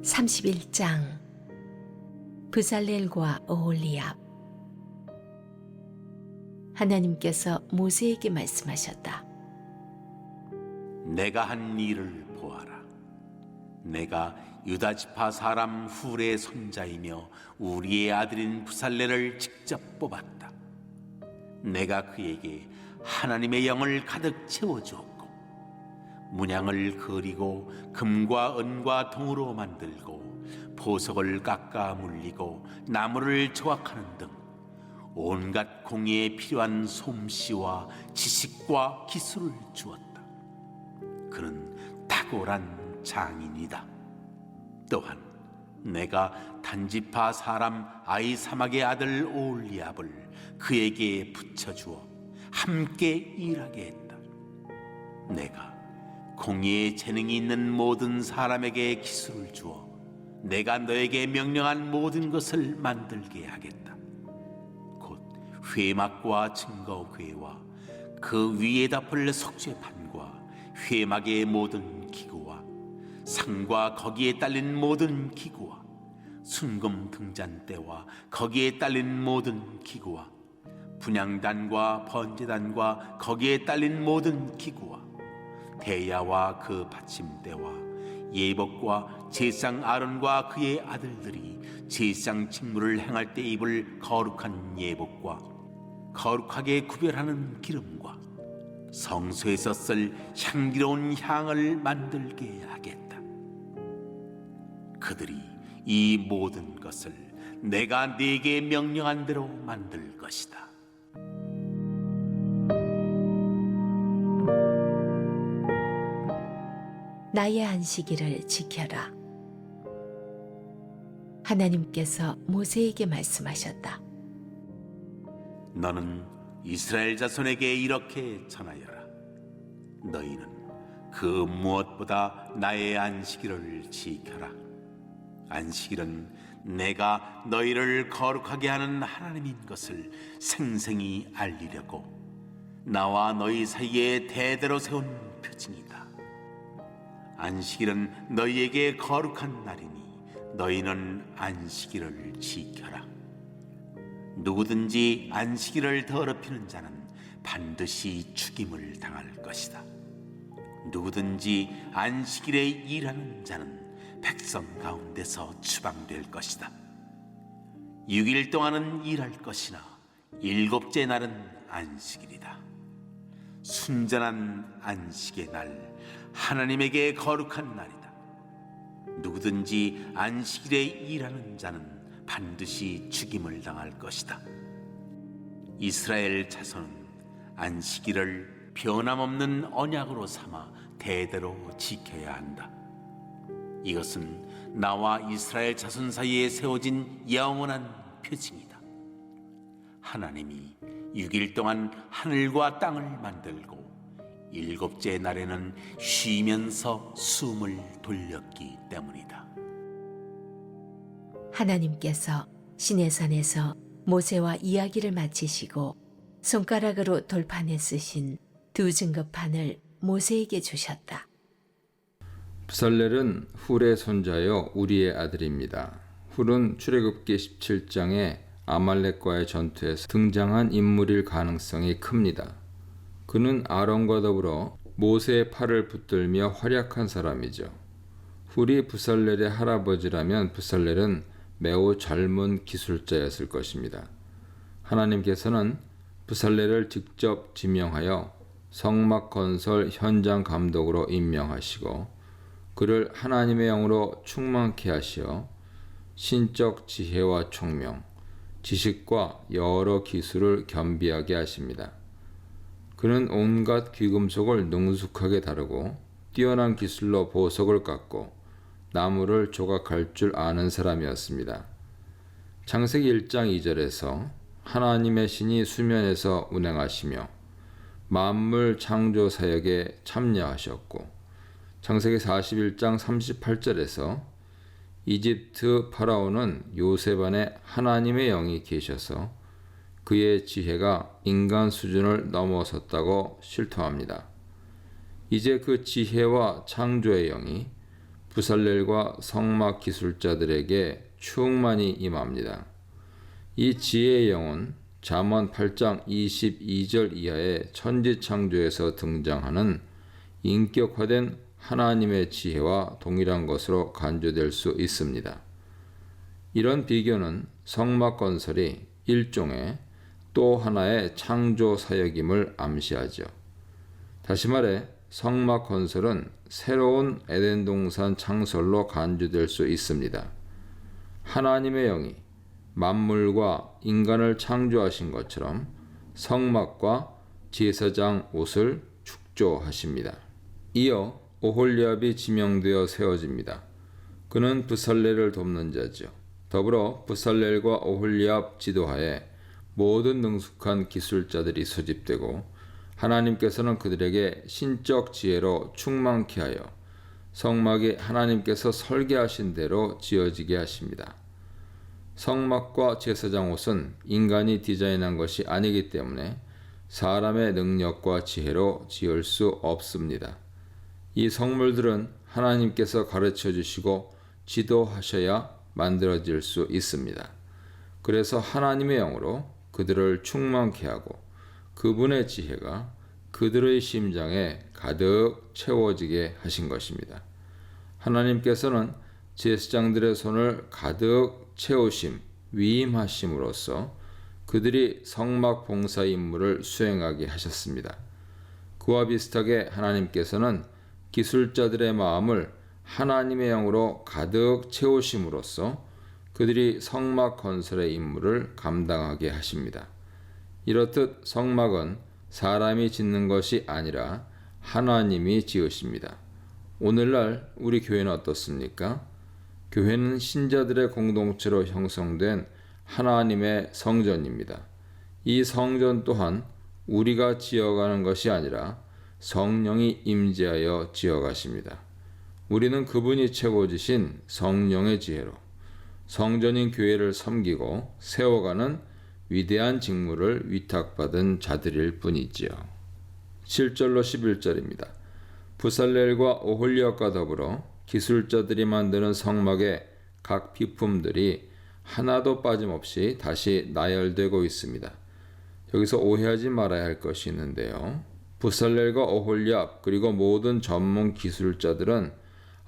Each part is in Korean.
31장 브살렐과 오홀리압. 하나님께서 모세에게 말씀하셨다. 내가 한 일을 보아라. 내가 유다 지파 사람 훌의 손자이며 우리의 아들인 브살렐을 직접 뽑았다. 내가 그에게 하나님의 영을 가득 채워주었고 문양을 그리고 금과 은과 동으로 만들고 보석을 깎아 물리고 나무를 조각하는 등 온갖 공예에 필요한 솜씨와 지식과 기술을 주었다. 그는 탁월한 장인이다. 또한 내가 단지파 사람 아히사막의 아들 오홀리압을 그에게 붙여주어 함께 일하게 했다. 내가 공예에 재능이 있는 모든 사람에게 기술을 주어 내가 너에게 명령한 모든 것을 만들게 하겠다. 곧 회막과 증거궤와 그 위에다 볼 속죄판과 회막의 모든 기구와 상과 거기에 딸린 모든 기구와 순금 등잔대와 거기에 딸린 모든 기구와 분향단과 번제단과 거기에 딸린 모든 기구와 대야와 그 받침대와 예복과 제상 아론과 그의 아들들이 제상 직무를 행할 때 입을 거룩한 예복과 거룩하게 구별하는 기름과 성소에서 쓸 향기로운 향을 만들게 하겠다. 그들이 이 모든 것을 내가 네게 명령한 대로 만들 것이다. 나의 안식일을 지켜라. 하나님께서 모세에게 말씀하셨다. 너는 이스라엘 자손에게 이렇게 전하여라. 너희는 그 무엇보다 나의 안식일을 지켜라. 안식일은 내가 너희를 거룩하게 하는 하나님인 것을 생생히 알리려고 나와 너희 사이에 대대로 세운 표징이다. 안식일은 너희에게 거룩한 날이니 너희는 안식일을 지켜라. 누구든지 안식일을 더럽히는 자는 반드시 죽임을 당할 것이다. 누구든지 안식일에 일하는 자는 백성 가운데서 추방될 것이다. 6일 동안은 일할 것이나 7째 날은 안식일이다. 순전한 안식의 날, 하나님에게 거룩한 날이다. 누구든지 안식일에 일하는 자는 반드시 죽임을 당할 것이다. 이스라엘 자손은 안식일을 변함없는 언약으로 삼아 대대로 지켜야 한다. 이것은 나와 이스라엘 자손 사이에 세워진 영원한 표징이다. 하나님이 6일 동안 하늘과 땅을 만들고 7째 날에는 쉬면서 숨을 돌렸기 때문이다. 하나님께서 시내산에서 모세와 이야기를 마치시고 손가락으로 돌판에 쓰신 2증거판을 모세에게 주셨다. 브살렐은 훌의 손자요 우리의 아들입니다. 훌은 출애굽기 17장에 아말렉과의 전투에서 등장한 인물일 가능성이 큽니다. 그는 아론과 더불어 모세의 팔을 붙들며 활약한 사람이죠. 훌이 브살렐의 할아버지라면 브살렐은 매우 젊은 기술자였을 것입니다. 하나님께서는 브살렐을 직접 지명하여 성막 건설 현장 감독으로 임명하시고 그를 하나님의 영으로 충만케 하시어 신적 지혜와 총명, 지식과 여러 기술을 겸비하게 하십니다. 그는 온갖 귀금속을 능숙하게 다루고 뛰어난 기술로 보석을 깎고 나무를 조각할 줄 아는 사람이었습니다. 창세기 1장 2절에서 하나님의 신이 수면에서 운행하시며 만물 창조 사역에 참여하셨고 창세기 41장 38절에서 이집트 파라오는 요셉 안에 하나님의 영이 계셔서 그의 지혜가 인간 수준을 넘어섰다고 실토합니다. 이제 그 지혜와 창조의 영이 부살렐과 성막 기술자들에게 충만히 임합니다. 이 지혜의 영은 잠언 8장 22절 이하의 천지창조에서 등장하는 인격화된 하나님의 지혜와 동일한 것으로 간주될 수 있습니다. 이런 비교는 성막 건설이 일종의 또 하나의 창조 사역임을 암시하죠. 다시 말해 성막 건설은 새로운 에덴 동산 창설로 간주될 수 있습니다. 하나님의 영이 만물과 인간을 창조하신 것처럼 성막과 제사장 옷을 축조하십니다. 이어 오홀리압이 지명되어 세워집니다. 그는 부살렐을 돕는 자죠. 더불어 부살렐과 오홀리압 지도하에 모든 능숙한 기술자들이 소집되고 하나님께서는 그들에게 신적 지혜로 충만케 하여 성막이 하나님께서 설계하신 대로 지어지게 하십니다. 성막과 제사장 옷은 인간이 디자인한 것이 아니기 때문에 사람의 능력과 지혜로 지을 수 없습니다. 이 성물들은 하나님께서 가르쳐 주시고 지도하셔야 만들어질 수 있습니다. 그래서 하나님의 영으로 그들을 충만케 하고 그분의 지혜가 그들의 심장에 가득 채워지게 하신 것입니다. 하나님께서는 제사장들의 손을 가득 채우심, 위임하심으로써 그들이 성막 봉사 임무를 수행하게 하셨습니다. 그와 비슷하게 하나님께서는 기술자들의 마음을 하나님의 영으로 가득 채우심으로써 그들이 성막 건설의 임무를 감당하게 하십니다. 이렇듯 성막은 사람이 짓는 것이 아니라 하나님이 지으십니다. 오늘날 우리 교회는 어떻습니까? 교회는 신자들의 공동체로 형성된 하나님의 성전입니다. 이 성전 또한 우리가 지어가는 것이 아니라 성령이 임재하여 지어가십니다. 우리는 그분이 채워주신 성령의 지혜로 성전인 교회를 섬기고 세워가는 위대한 직무를 위탁받은 자들일 뿐이지요. 7절로 11절입니다. 부살렐과 오홀리압과 더불어 기술자들이 만드는 성막의 각 비품들이 하나도 빠짐없이 다시 나열되고 있습니다. 여기서 오해하지 말아야 할 것이 있는데요. 부살렐과 오홀리압 그리고 모든 전문 기술자들은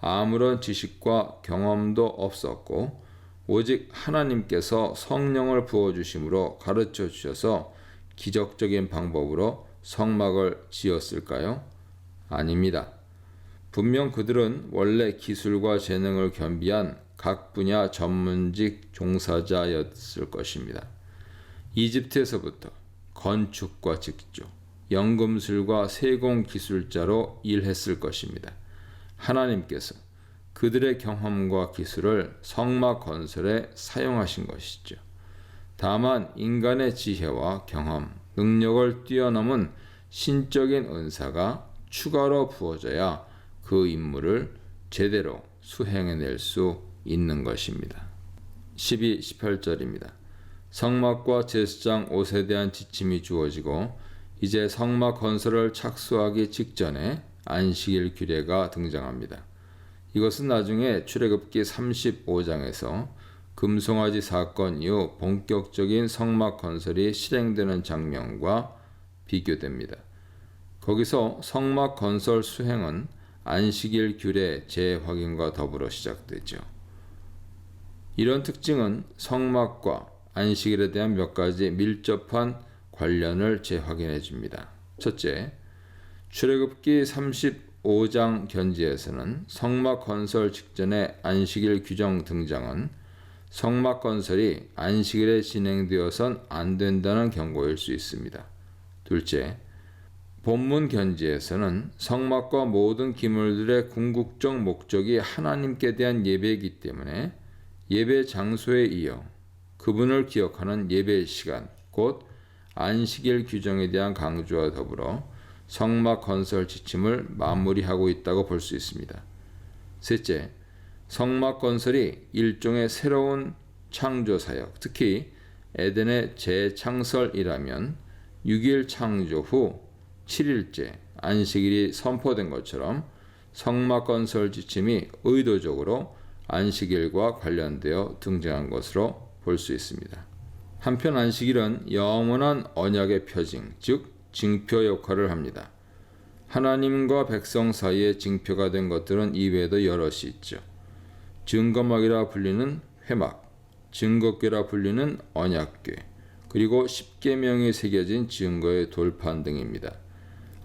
아무런 지식과 경험도 없었고 오직 하나님께서 성령을 부어주심으로 가르쳐 주셔서 기적적인 방법으로 성막을 지었을까요? 아닙니다. 분명 그들은 원래 기술과 재능을 겸비한 각 분야 전문직 종사자였을 것입니다. 이집트에서부터 건축과 직조, 연금술과 세공 기술자로 일했을 것입니다. 하나님께서 그들의 경험과 기술을 성막 건설에 사용하신 것이죠. 다만 인간의 지혜와 경험, 능력을 뛰어넘은 신적인 은사가 추가로 부어져야 그 임무를 제대로 수행해낼 수 있는 것입니다. 12, 18절입니다. 성막과 제사장 옷에 대한 지침이 주어지고 이제 성막 건설을 착수하기 직전에 안식일 규례가 등장합니다. 이것은 나중에 출애굽기 35장에서 금송아지 사건 이후 본격적인 성막 건설이 실행되는 장면과 비교됩니다. 거기서 성막 건설 수행은 안식일 규례 재확인과 더불어 시작되죠. 이런 특징은 성막과 안식일에 대한 몇 가지 밀접한 관련을 재확인해 줍니다. 첫째, 출애굽기 35장 견지에서는 성막 건설 직전의 안식일 규정 등장은 성막 건설이 안식일에 진행되어선 안 된다는 경고일 수 있습니다. 둘째, 본문 견지에서는 성막과 모든 기물들의 궁극적 목적이 하나님께 대한 예배이기 때문에 예배 장소에 이어 그분을 기억하는 예배 시간, 곧 안식일 규정에 대한 강조와 더불어 성막 건설 지침을 마무리하고 있다고 볼 수 있습니다. 셋째, 성막 건설이 일종의 새로운 창조 사역, 특히 에덴의 재창설이라면 6일 창조 후 7일째 안식일이 선포된 것처럼 성막 건설 지침이 의도적으로 안식일과 관련되어 등장한 것으로 볼 수 있습니다. 한편 안식일은 영원한 언약의 표징, 즉 징표 역할을 합니다. 하나님과 백성 사이에 징표가 된 것들은 이외에도 여럿이 있죠. 증거막이라 불리는 회막, 증거궤라 불리는 언약궤, 그리고 십계명이 새겨진 증거의 돌판 등입니다.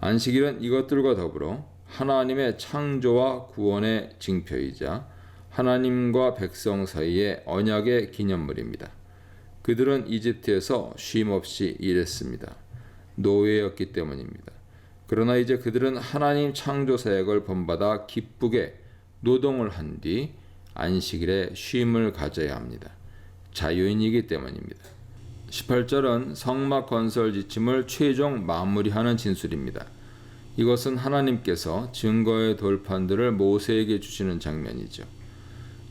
안식일은 이것들과 더불어 하나님의 창조와 구원의 징표이자 하나님과 백성 사이의 언약의 기념물입니다. 그들은 이집트에서 쉼없이 일했습니다. 노예였기 때문입니다. 그러나 이제 그들은 하나님 창조 사역을 본받아 기쁘게 노동을 한 뒤 안식일에 쉼을 가져야 합니다. 자유인이기 때문입니다. 18절은 성막 건설 지침을 최종 마무리하는 진술입니다. 이것은 하나님께서 증거의 돌판들을 모세에게 주시는 장면이죠.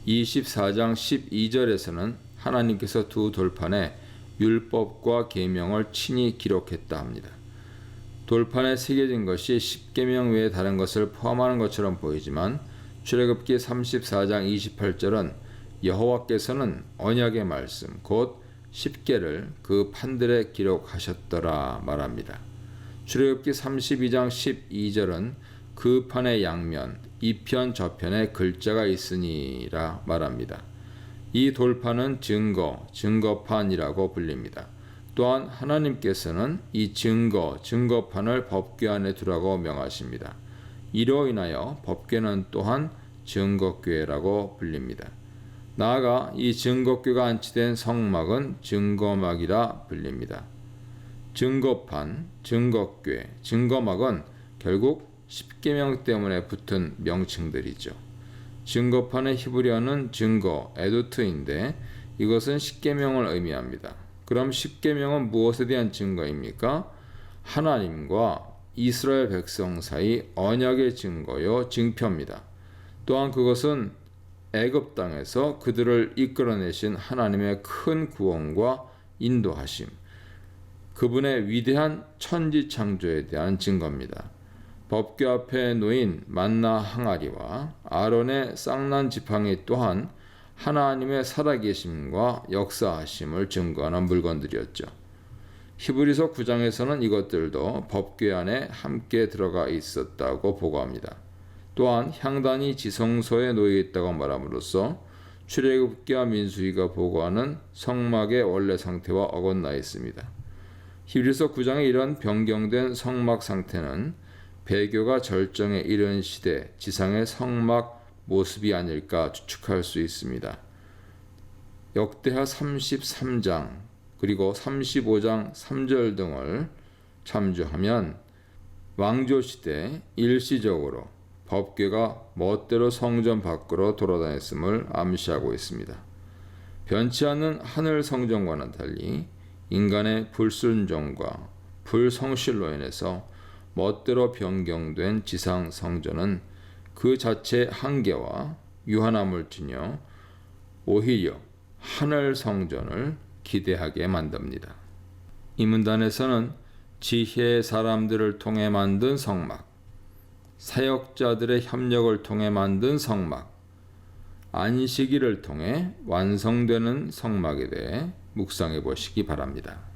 24장 12절에서는 하나님께서 두 돌판에 율법과 계명을 친히 기록했다 합니다. 돌판에 새겨진 것이 십계명 외에 다른 것을 포함하는 것처럼 보이지만 출애굽기 34장 28절은 여호와께서는 언약의 말씀 곧 십계를 그 판들에 기록하셨더라 말합니다. 출애굽기 32장 12절은 그 판의 양면 이편 저편에 글자가 있으니라 말합니다. 이 돌판은 증거판이라고 불립니다. 또한 하나님께서는 이 증거판을 법궤 안에 두라고 명하십니다. 이로 인하여 법궤는 또한 증거궤라고 불립니다. 나아가 이 증거궤가 안치된 성막은 증거막이라 불립니다. 증거판, 증거궤, 증거막은 결국 십계명 때문에 붙은 명칭들이죠. 증거판의 히브리어는 증거, 에두트인데 이것은 십계명을 의미합니다. 그럼 십계명은 무엇에 대한 증거입니까? 하나님과 이스라엘 백성 사이 언약의 증거요 징표입니다. 또한 그것은 애굽 땅에서 그들을 이끌어내신 하나님의 큰 구원과 인도하심, 그분의 위대한 천지 창조에 대한 증거입니다. 법궤 앞에 놓인 만나 항아리와 아론의 쌍난 지팡이 또한 하나님의 살아계심과 역사하심을 증거하는 물건들이었죠. 히브리서 9장에서는 이것들도 법궤 안에 함께 들어가 있었다고 보고합니다. 또한 향단이 지성소에 놓여 있다고 말함으로써 출애굽기와 민수기가 보고하는 성막의 원래 상태와 어긋나 있습니다. 히브리서 9장의 이런 변경된 성막 상태는 배교가 절정에 이른 시대 지상의 성막 모습이 아닐까 추측할 수 있습니다. 역대하 33장 그리고 35장 3절 등을 참조하면 왕조시대 일시적으로 법궤가 멋대로 성전 밖으로 돌아다녔음을 암시하고 있습니다. 변치 않는 하늘 성전과는 달리 인간의 불순종과 불성실로 인해서 멋대로 변경된 지상 성전은 그 자체 한계와 유한함을 지녀 오히려 하늘 성전을 기대하게 만듭니다. 이 문단에서는 지혜의 사람들을 통해 만든 성막, 사역자들의 협력을 통해 만든 성막, 안식일을 통해 완성되는 성막에 대해 묵상해 보시기 바랍니다.